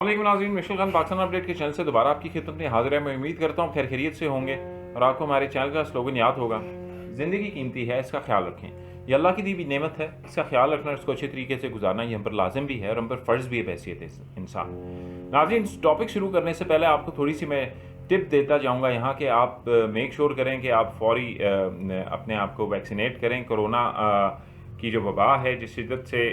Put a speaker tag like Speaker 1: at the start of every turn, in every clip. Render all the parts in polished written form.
Speaker 1: वालेकुम नाज़रीन, Michel Khan Pakistan update के चैनल से दोबारा आपकी खिदमत में हाजिर है। मैं उम्मीद करता हूँ खैर खैरियत से होंगे और आपको हमारे चैनल का स्लोगन याद होगा, ज़िंदगी कीमती है, इसका ख्याल रखें। ये अल्लाह की दी हुई नेमत है, इसका ख्याल रखना और इसको अच्छे तरीके से गुजारना ये हम पर लाजिम भी है और हम पर फ़र्ज़ भी है बहैसियत इंसान। नाज़रीन, टॉपिक शुरू करने से पहले आपको थोड़ी सी मैं टिप देता जाऊँगा यहाँ कि आप मेक श्योर करें कि आप फौरी अपने आप को वैक्सीनेट करें। कोरोना की जो वबा है जिस शिद्दत से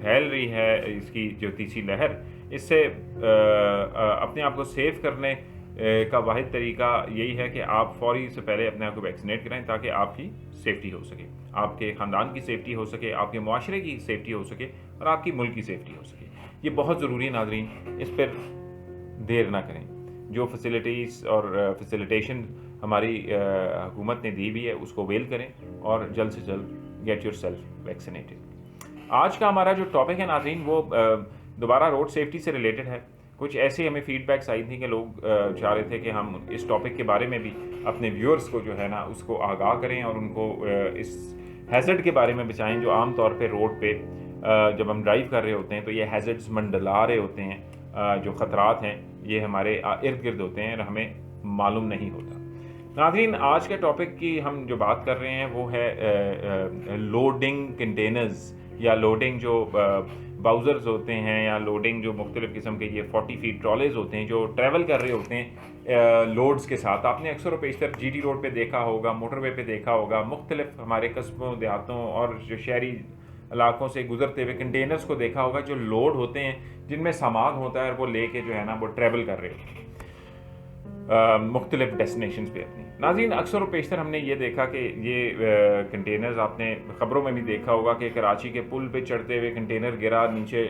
Speaker 1: फैल रही है, इसकी जो तीसरी लहर, इससे अपने आप को सेव करने का वाहिद तरीका यही है कि आप फौरी से पहले अपने आप को वैक्सीनेट कराएं ताकि आपकी सेफ्टी हो सके, आपके ख़ानदान की सेफ्टी हो सके, आपके मुआशरे की सेफ्टी हो सके और आपकी मुल्क की सेफ्टी हो सके। ये बहुत ज़रूरी है नाज़रीन, इस पर देर ना करें। जो फैसिलिटीज़ और फैसिलिटेशन हमारी हुकूमत ने दी हुई है उसको वेल करें और जल्द से जल्द गेट योर सेल्फ वैक्सीनेटेड। आज का हमारा जो टॉपिक है नाज़रीन वो दोबारा रोड सेफ्टी से रिलेटेड है। कुछ ऐसे हमें फीडबैक्स आई थी कि लोग चाह रहे थे कि हम इस टॉपिक के बारे में भी अपने व्यूअर्स को जो है ना उसको आगाह करें और उनको इस हैज़र्ड के बारे में बताएं जो आम तौर पे रोड पे जब हम ड्राइव कर रहे होते हैं तो ये हैज़र्ड्स मंडला रहे होते हैं, जो ख़तरात हैं ये हमारे इर्द गिर्द होते हैं और हमें मालूम नहीं होता। नाज़रीन, आज के टॉपिक की हम जो बात कर रहे हैं वो है लोडिंग कंटेनर्स या लोडिंग जो बाउज़र्स होते हैं या लोडिंग जो मुख्तलिफ़ किस्म के ये 40 फीट ट्रॉलेज होते हैं जो ट्रैवल कर रहे होते हैं लोड्स के साथ। आपने अक्सर व पेशतर जीटी रोड पे देखा होगा, मोटरवे पे देखा होगा, मुख्तलिफ़ हमारे कस्बों देहातों और जो शहरी इलाकों से गुजरते हुए कंटेनर्स को देखा होगा जो लोड होते हैं, जिनमें सामान होता है और वो लेके जो है ना वो ट्रैवल कर रहे होते हैं मुख्तलिफ डेस्टिनेशंस पे अपनी। नाज़रीन, अक्सर व पेशतर हमने ये देखा कि ये कंटेनर्स, आपने ख़बरों में भी देखा होगा कि कराची के पुल पे चढ़ते हुए कंटेनर गिरा, नीचे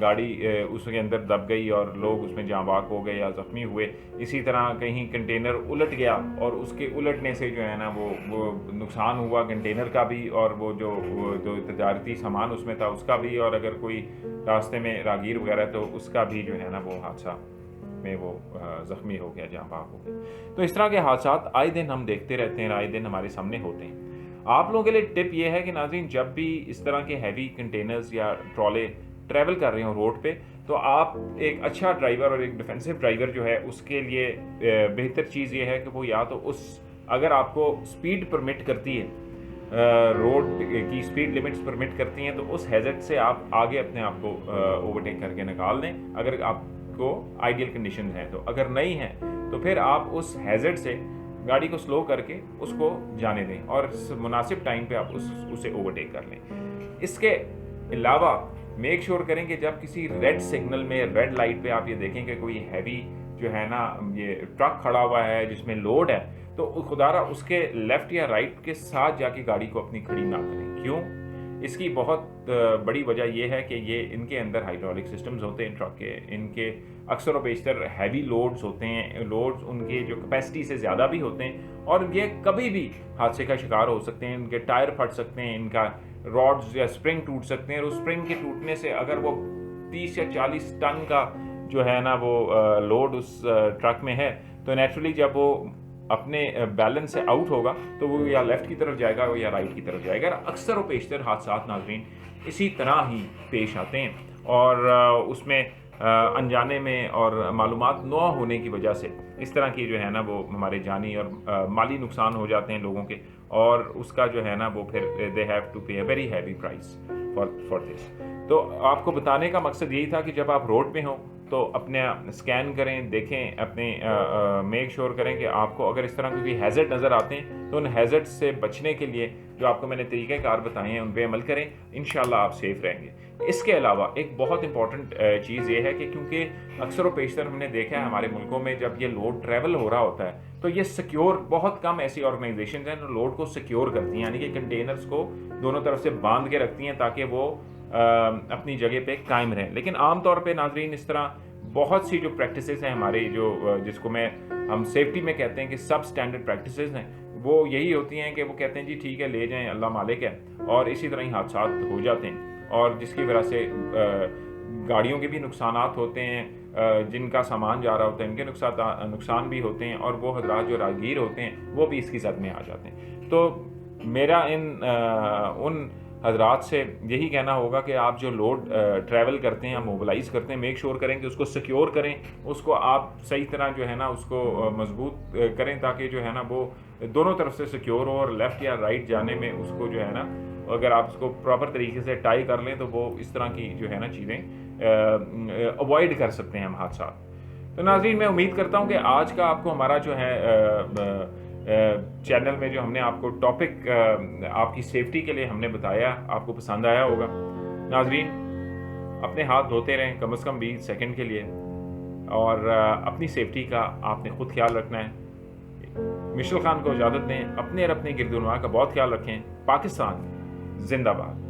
Speaker 1: गाड़ी उसके अंदर दब गई और लोग उसमें जाँ बाक हो गए या ज़ख्मी हुए। इसी तरह कहीं कंटेनर उलट गया और उसके उलटने से जो है ना वो नुकसान हुआ कंटेनर का भी और वो जो तजारती सामान उसमें था उसका भी, और अगर कोई रास्ते में रागीर वगैरह तो उसका भी जो है ना वो हादसा में वो ज़ख्मी हो गया, जहाँ बाग हो गए। तो इस तरह के हादसात आए दिन हम देखते रहते हैं, आए दिन हमारे सामने होते हैं। आप लोगों के लिए टिप ये है कि नाज़रीन, जब भी इस तरह के हैवी कंटेनर्स या ट्रॉले ट्रैवल कर रहे हो रोड पे, तो आप एक अच्छा ड्राइवर और एक डिफेंसिव ड्राइवर जो है उसके लिए बेहतर चीज़ ये है कि वो या तो अगर आपको स्पीड परमिट करती है, रोड की स्पीड लिमिट्स परमिट करती हैं, तो उस हैज़र्ड से आप आगे अपने आप को ओवरटेक करके निकाल दें अगर आपको आइडियल कंडीशन है। तो अगर नहीं है तो फिर आप उस हैज़र्ड से गाड़ी को स्लो करके उसको जाने दें और मुनासिब टाइम पे आप उसे ओवरटेक कर लें। इसके अलावा मेक श्योर करें कि जब किसी रेड सिग्नल में, रेड लाइट पे आप ये देखें कि कोई हैवी जो है ना ये ट्रक खड़ा हुआ है जिसमें लोड है, तो खुदारा उसके लेफ़्ट या राइट के साथ जाके गाड़ी को अपनी खड़ी ना करें। क्यों? इसकी बहुत बड़ी वजह यह है कि ये इनके अंदर हाइड्रोलिक सिस्टम्स होते हैं ट्रक के, इनके अक्सर व बेशतर हैवी लोड्स होते हैं, लोड्स उनके जो कैपेसिटी से ज़्यादा भी होते हैं और ये कभी भी हादसे का शिकार हो सकते हैं। इनके टायर फट सकते हैं, इनका रॉड्स या स्प्रिंग टूट सकते हैं और उस स्प्रिंग के टूटने से अगर वो 30 या 40 टन का जो है ना वो लोड उस ट्रक में है तो नेचुरली जब वो अपने बैलेंस से आउट होगा तो वो या लेफ़्ट की तरफ जाएगा या राइट की तरफ जाएगा। अक्सर व पेशतर हादसात नाज़रीन इसी तरह ही पेश आते हैं और उसमें अनजाने में और मालूमात न होने की वजह से इस तरह की जो है ना वो हमारे जानी और माली नुकसान हो जाते हैं लोगों के, और उसका जो है ना वो फिर दे हैव टू पे a very heavy price for this. तो आपको बताने का मकसद यही था कि जब आप रोड पे हों तो अपने स्कैन करें, देखें, अपने मेक श्योर करें कि आपको अगर इस तरह के कोई हैज़र्ड नज़र आते हैं तो उन हैज़र्ड से बचने के लिए जो आपको मैंने तरीक़ेकार बताए हैं उन पे अमल करें, इंशाल्लाह आप सेफ़ रहेंगे। इसके अलावा एक बहुत इंपॉर्टेंट चीज़ ये है कि क्योंकि अक्सर व पेशतर हमने देखा है हमारे मुल्कों में जब ये लोड ट्रैवल हो रहा होता है तो ये सिक्योर, बहुत कम ऐसी ऑर्गेनाइजेशन हैं जो लोड को सिक्योर करती हैं, यानी कि कंटेनर्स को दोनों तरफ से बांध के रखती हैं ताकि वो अपनी जगह पे कायम रहें। लेकिन आम तौर पे नाज़रीन इस तरह बहुत सी जो प्रैक्टिसेस हैं हमारे जो जिसको हम सेफ्टी में कहते हैं कि सब स्टैंडर्ड प्रैक्टिसेस हैं, वो यही होती हैं कि वो कहते हैं जी ठीक है ले जाएं, अल्लाह मालिक है, और इसी तरह ही हादसा हो जाते हैं और जिसकी वजह से गाड़ियों के भी नुकसानात होते हैं, जिनका सामान जा रहा होता है इनके नुकसान भी होते हैं और वो हजरात जो राहगीर होते हैं वो भी इसकी जद में आ जाते हैं। तो मेरा उन حضرات سے یہی کہنا ہوگا کہ آپ جو لوڈ ٹریول کرتے ہیں، موبلائز کرتے ہیں، میک شور کریں کہ اس کو سیکیور کریں، اس کو آپ صحیح طرح جو ہے نا اس کو مضبوط کریں تاکہ جو ہے نا وہ دونوں طرف سے سیکیور ہو، اور لیفٹ یا رائٹ جانے میں اس کو جو ہے نا اگر آپ اس کو پراپر طریقے سے ٹائی کر لیں تو وہ اس طرح کی جو ہے نا چیزیں اوائڈ کر سکتے ہیں ہم حادثات۔ تو ناظرین میں امید کرتا ہوں کہ آج کا آپ کو ہمارا جو ہے چینل میں جو ہم نے آپ کو ٹاپک آپ کی سیفٹی کے لیے ہم نے بتایا آپ کو پسند آیا ہوگا۔ ناظرین اپنے ہاتھ دھوتے رہیں کم از کم 20 سیکنڈ کے لیے، اور اپنی سیفٹی کا آپ نے خود خیال رکھنا ہے۔ مشل خان کو اجازت دیں، اپنے اور اپنے گرد و نواح کا بہت خیال رکھیں۔ پاکستان زندہ باد۔